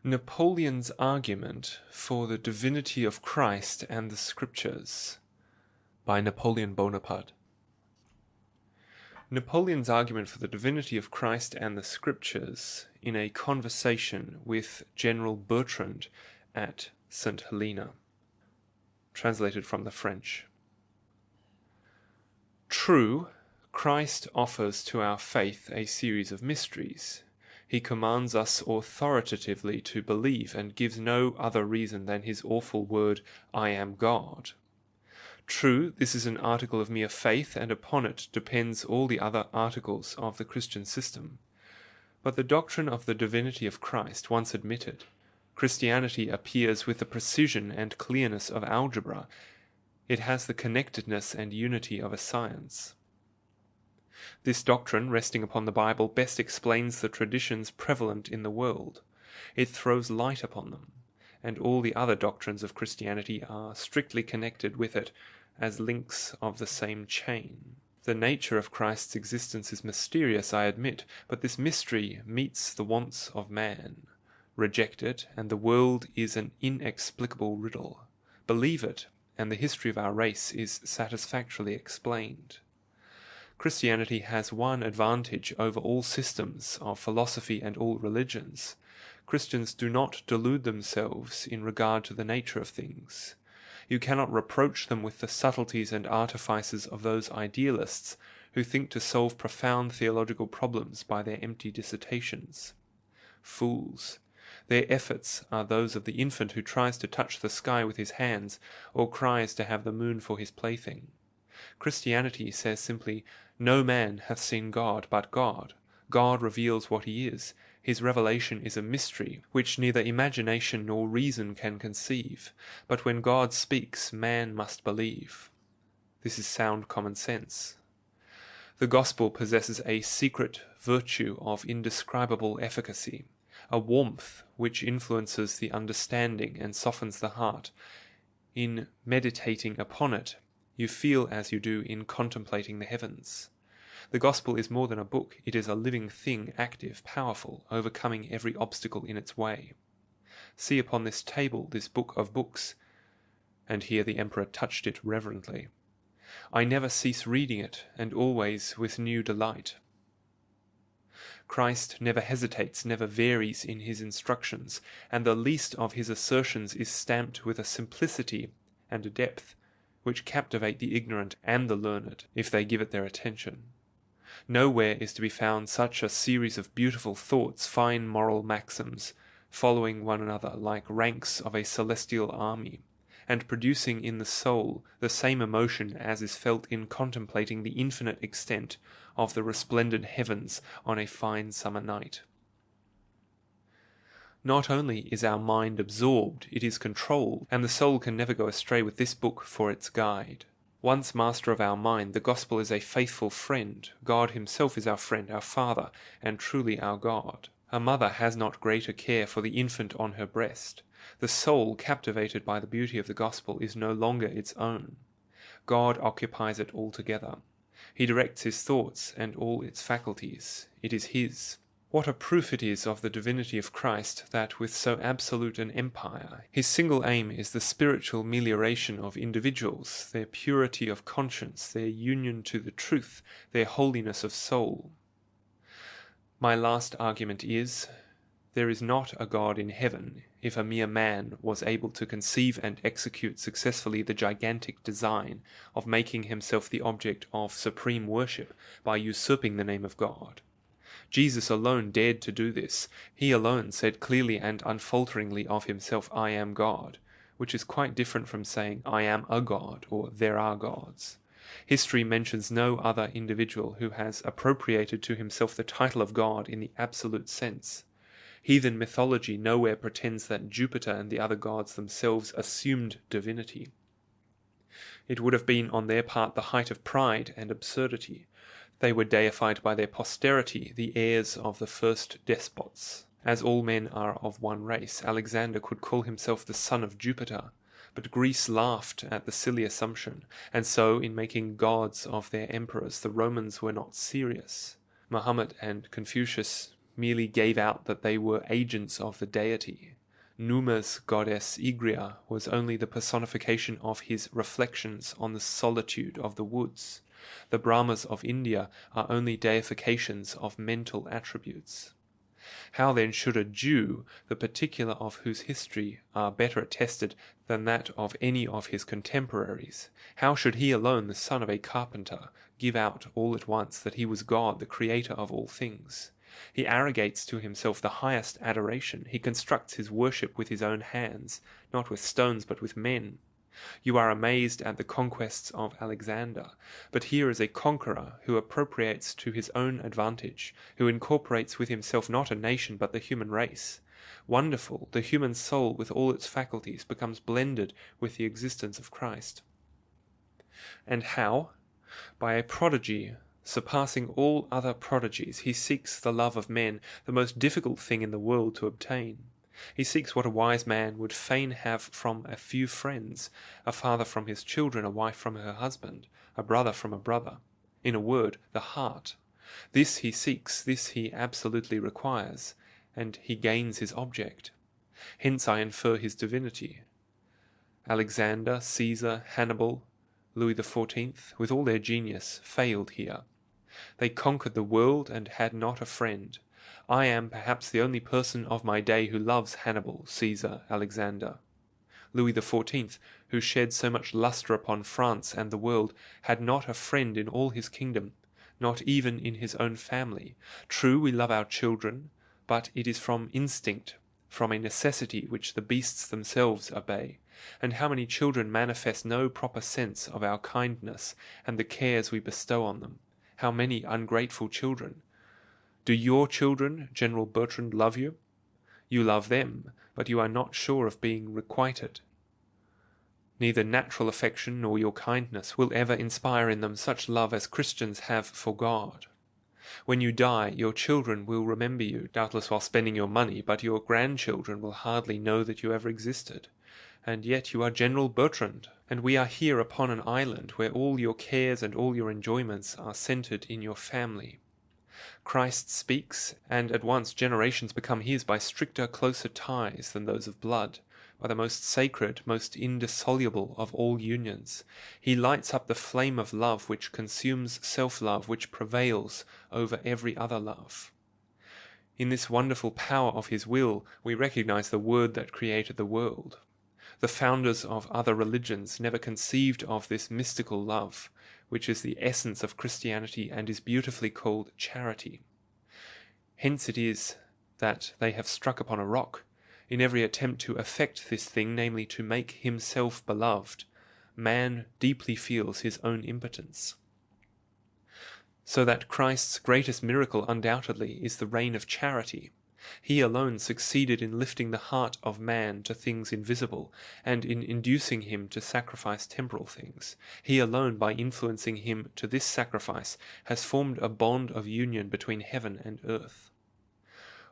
Napoleon's argument for the divinity of Christ and the Scriptures, by Napoleon Bonaparte. Napoleon's argument for the divinity of Christ and the Scriptures in a conversation with General Bertrand at St. Helena. Translated from the French. True, Christ offers to our faith a series of mysteries. He commands us authoritatively to believe and gives no other reason than his awful word, I am God. True, this is an article of mere faith, and upon it depends all the other articles of the Christian system. But the doctrine of the divinity of Christ once admitted, Christianity appears with the precision and clearness of algebra. It has the connectedness and unity of a science. This doctrine, resting upon the Bible, best explains the traditions prevalent in the world. It throws light upon them, and all the other doctrines of Christianity are strictly connected with it as links of the same chain. The nature of Christ's existence is mysterious, I admit, but this mystery meets the wants of man. Reject it, and the world is an inexplicable riddle. Believe it, and the history of our race is satisfactorily explained. Christianity has one advantage over all systems of philosophy and all religions. Christians do not delude themselves in regard to the nature of things. You cannot reproach them with the subtleties and artifices of those idealists who think to solve profound theological problems by their empty dissertations. Fools! Their efforts are those of the infant who tries to touch the sky with his hands, or cries to have the moon for his plaything. Christianity says simply, no man hath seen God but God. God reveals what he is. His revelation is a mystery, which neither imagination nor reason can conceive. But when God speaks, man must believe. This is sound common sense. The gospel possesses a secret virtue of indescribable efficacy, a warmth which influences the understanding and softens the heart. In meditating upon it, you feel as you do in contemplating the heavens. The gospel is more than a book, it is a living thing, active, powerful, overcoming every obstacle in its way. See upon this table, this book of books, and here the emperor touched it reverently. I never cease reading it, and always with new delight. Christ never hesitates, never varies in his instructions, and the least of his assertions is stamped with a simplicity and a depth which captivate the ignorant and the learned, if they give it their attention. Nowhere is to be found such a series of beautiful thoughts, fine moral maxims, following one another like ranks of a celestial army, and producing in the soul the same emotion as is felt in contemplating the infinite extent of the resplendent heavens on a fine summer night. Not only is our mind absorbed, it is controlled, and the soul can never go astray with this book for its guide. Once master of our mind, the gospel is a faithful friend. God himself is our friend, our Father, and truly our God. A mother has not greater care for the infant on her breast. The soul, captivated by the beauty of the gospel, is no longer its own. God occupies it altogether. He directs his thoughts and all its faculties. It is his. What a proof it is of the divinity of Christ that with so absolute an empire, his single aim is the spiritual melioration of individuals, their purity of conscience, their union to the truth, their holiness of soul. My last argument is, there is not a God in heaven if a mere man was able to conceive and execute successfully the gigantic design of making himself the object of supreme worship by usurping the name of God. Jesus alone dared to do this. He alone said clearly and unfalteringly of himself, I am God, which is quite different from saying, I am a God, or there are gods. History mentions no other individual who has appropriated to himself the title of God in the absolute sense. Heathen mythology nowhere pretends that Jupiter and the other gods themselves assumed divinity. It would have been on their part the height of pride and absurdity. They were deified by their posterity, the heirs of the first despots. As all men are of one race, Alexander could call himself the son of Jupiter, but Greece laughed at the silly assumption, and so, in making gods of their emperors, the Romans were not serious. Muhammad and Confucius merely gave out that they were agents of the deity. Numa's goddess Igria was only the personification of his reflections on the solitude of the woods. The Brahmas of India are only deifications of mental attributes. How then should a Jew, the particular of whose history are better attested than that of any of his contemporaries, how should he alone, the son of a carpenter, give out all at once that he was God, the creator of all things? He arrogates to himself the highest adoration. He constructs his worship with his own hands, not with stones but with men. You are amazed at the conquests of Alexander, but here is a conqueror who appropriates to his own advantage, who incorporates with himself not a nation but the human race. Wonderful, the human soul with all its faculties becomes blended with the existence of Christ. And how? By a prodigy surpassing all other prodigies, he seeks the love of men, the most difficult thing in the world to obtain. He seeks what a wise man would fain have from a few friends, a father from his children, a wife from her husband, a brother from a brother. In a word, the heart. This he seeks, this he absolutely requires, and he gains his object. Hence I infer his divinity. Alexander, Caesar, Hannibal, Louis XIV, with all their genius, failed here. They conquered the world and had not a friend. I am perhaps the only person of my day who loves Hannibal, Caesar, Alexander. Louis XIV, who shed so much lustre upon France and the world, had not a friend in all his kingdom, not even in his own family. True, we love our children, but it is from instinct, from a necessity which the beasts themselves obey. And how many children manifest no proper sense of our kindness and the cares we bestow on them? How many ungrateful children! Do your children, General Bertrand, love you? You love them, but you are not sure of being requited. Neither natural affection nor your kindness will ever inspire in them such love as Christians have for God. When you die, your children will remember you, doubtless while spending your money, but your grandchildren will hardly know that you ever existed. And yet you are General Bertrand, and we are here upon an island where all your cares and all your enjoyments are centered in your family. Christ speaks, and at once generations become his by stricter, closer ties than those of blood, by the most sacred, most indissoluble of all unions. He lights up the flame of love which consumes self-love, which prevails over every other love. In this wonderful power of his will, we recognize the word that created the world. The founders of other religions never conceived of this mystical love, which is the essence of Christianity and is beautifully called charity. Hence it is that they have struck upon a rock, in every attempt to effect this thing, namely to make himself beloved. Man deeply feels his own impotence. So that Christ's greatest miracle undoubtedly is the reign of charity. He alone succeeded in lifting the heart of man to things invisible, and in inducing him to sacrifice temporal things. He alone, by influencing him to this sacrifice, has formed a bond of union between heaven and earth.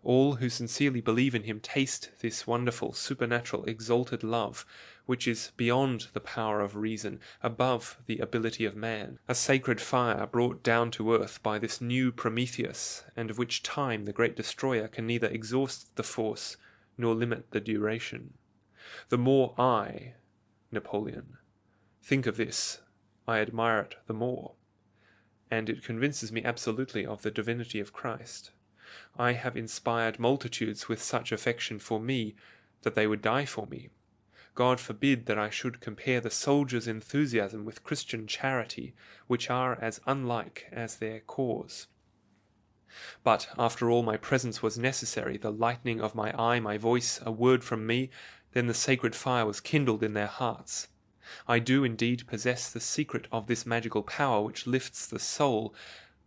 All who sincerely believe in him taste this wonderful, supernatural, exalted love, which is beyond the power of reason, above the ability of man, a sacred fire brought down to earth by this new Prometheus, and of which time, the great destroyer, can neither exhaust the force nor limit the duration. The more I, Napoleon, think of this, I admire it the more, and it convinces me absolutely of the divinity of Christ. I have inspired multitudes with such affection for me that they would die for me. God forbid that I should compare the soldiers' enthusiasm with Christian charity, which are as unlike as their cause. But after all, my presence was necessary, the lightning of my eye, my voice, a word from me, then the sacred fire was kindled in their hearts. I do indeed possess the secret of this magical power which lifts the soul,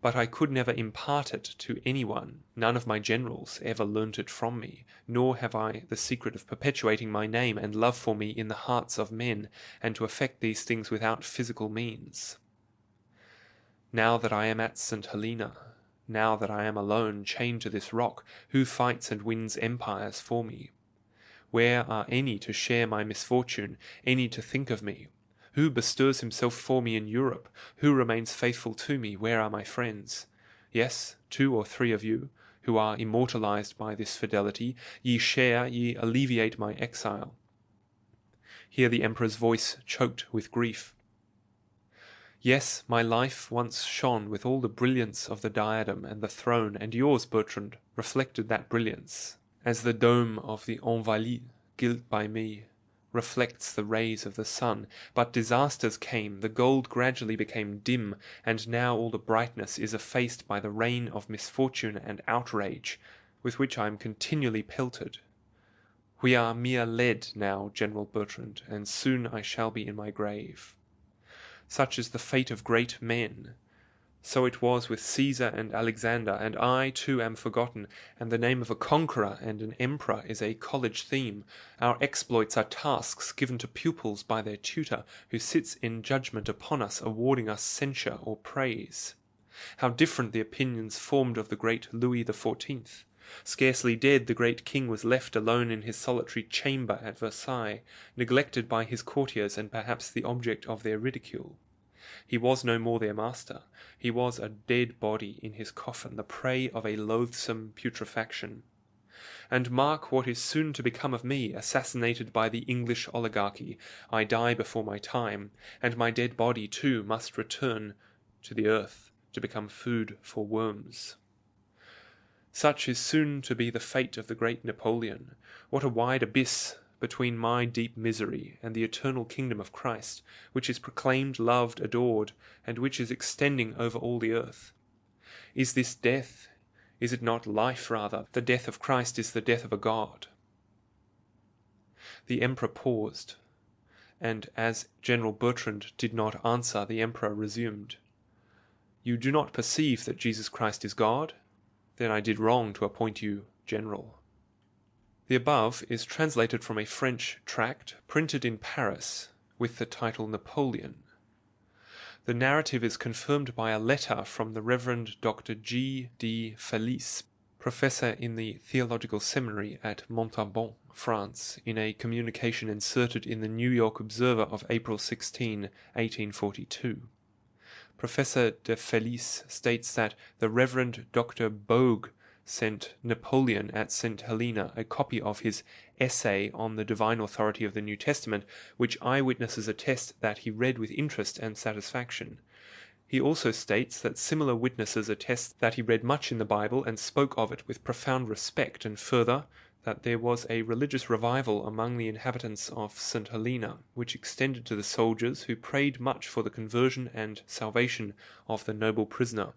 but I could never impart it to anyone. None of my generals ever learnt it from me, nor have I the secret of perpetuating my name and love for me in the hearts of men, and to effect these things without physical means. Now that I am at St. Helena, now that I am alone, chained to this rock, who fights and wins empires for me? Where are any to share my misfortune, any to think of me? Who bestirs himself for me in Europe? Who remains faithful to me? Where are my friends? Yes, 2 or 3 of you, who are immortalized by this fidelity, ye share, ye alleviate my exile." Here the emperor's voice choked with grief. "Yes, my life once shone with all the brilliance of the diadem and the throne, and yours, Bertrand, reflected that brilliance, as the dome of the Invalides, gilt by me, reflects the rays of the sun. But disasters came, the gold gradually became dim, and now all the brightness is effaced by the rain of misfortune and outrage, with which I am continually pelted. We are mere lead now, General Bertrand, and soon I shall be in my grave. Such is the fate of great men. So it was with Caesar and Alexander, and I too am forgotten, and the name of a conqueror and an emperor is a college theme. Our exploits are tasks given to pupils by their tutor, who sits in judgment upon us, awarding us censure or praise. How different the opinions formed of the great Louis XIV! Scarcely dead, the great king was left alone in his solitary chamber at Versailles, neglected by his courtiers and perhaps the object of their ridicule. He was no more their master. He was a dead body in his coffin, the prey of a loathsome putrefaction. And mark what is soon to become of me, assassinated by the English oligarchy. I die before my time, and my dead body too must return to the earth to become food for worms. Such is soon to be the fate of the great Napoleon. What a wide abyss between my deep misery and the eternal kingdom of Christ, which is proclaimed, loved, adored, and which is extending over all the earth. Is this death? Is it not life, rather? The death of Christ is the death of a God." The emperor paused, and as General Bertrand did not answer, the emperor resumed, "You do not perceive that Jesus Christ is God? Then I did wrong to appoint you general." The above is translated from a French tract printed in Paris with the title Napoleon. The narrative is confirmed by a letter from the Reverend Dr. G. D. Felice, professor in the Theological Seminary at Montauban, France, in a communication inserted in the New York Observer of April 16, 1842. Professor de Felice states that the Reverend Dr. Bogue sent Napoleon at St. Helena a copy of his Essay on the Divine Authority of the New Testament, which eyewitnesses attest that he read with interest and satisfaction. He also states that similar witnesses attest that he read much in the Bible and spoke of it with profound respect, and further, that there was a religious revival among the inhabitants of St. Helena, which extended to the soldiers, who prayed much for the conversion and salvation of the noble prisoner.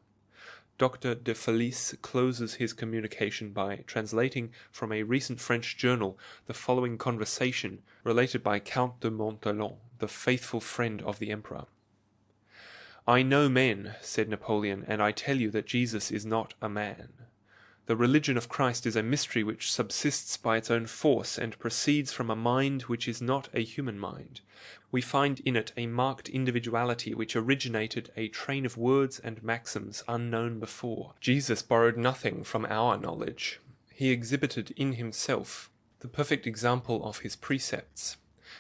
Dr. de Felice closes his communication by translating from a recent French journal the following conversation related by Count de Montalon, the faithful friend of the emperor. "I know men," said Napoleon, "and I tell you that Jesus is not a man. The religion of Christ is a mystery which subsists by its own force and proceeds from a mind which is not a human mind. We find in it a marked individuality which originated a train of words and maxims unknown before. Jesus borrowed nothing from our knowledge. He exhibited in himself the perfect example of his precepts.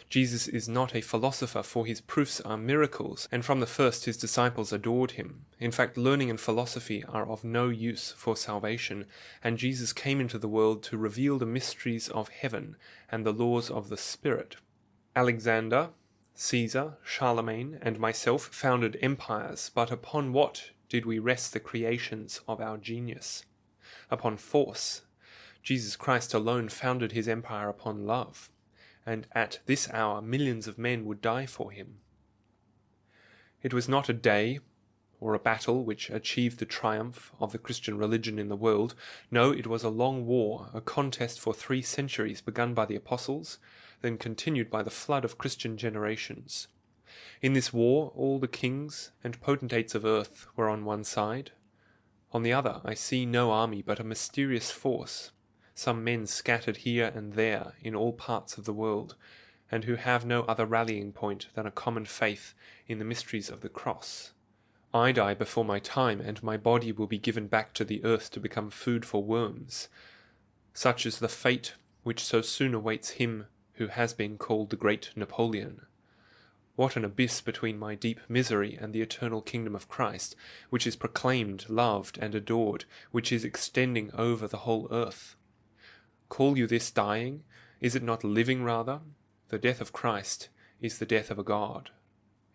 Jesus is not a philosopher, for his proofs are miracles, and from the first his disciples adored him. In fact, learning and philosophy are of no use for salvation, and Jesus came into the world to reveal the mysteries of heaven and the laws of the Spirit. Alexander, Caesar, Charlemagne, and myself founded empires, but upon what did we rest the creations of our genius? Upon force. Jesus Christ alone founded his empire upon love, and at this hour millions of men would die for him. It was not a day or a battle which achieved the triumph of the Christian religion in the world. No, it was a long war, a contest for 3 centuries, begun by the apostles, then continued by the flood of Christian generations. In this war all the kings and potentates of earth were on one side. On the other I see no army but a mysterious force, some men scattered here and there in all parts of the world, and who have no other rallying point than a common faith in the mysteries of the cross. I die before my time, and my body will be given back to the earth to become food for worms. Such is the fate which so soon awaits him who has been called the great Napoleon. What an abyss between my deep misery and the eternal kingdom of Christ, which is proclaimed, loved, and adored, which is extending over the whole earth! Call you this dying? Is it not living rather? The death of Christ is the death of a God.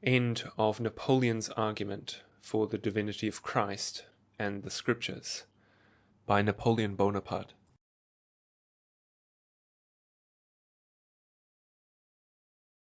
End of Napoleon's argument for the divinity of Christ and the Scriptures, by Napoleon Bonaparte.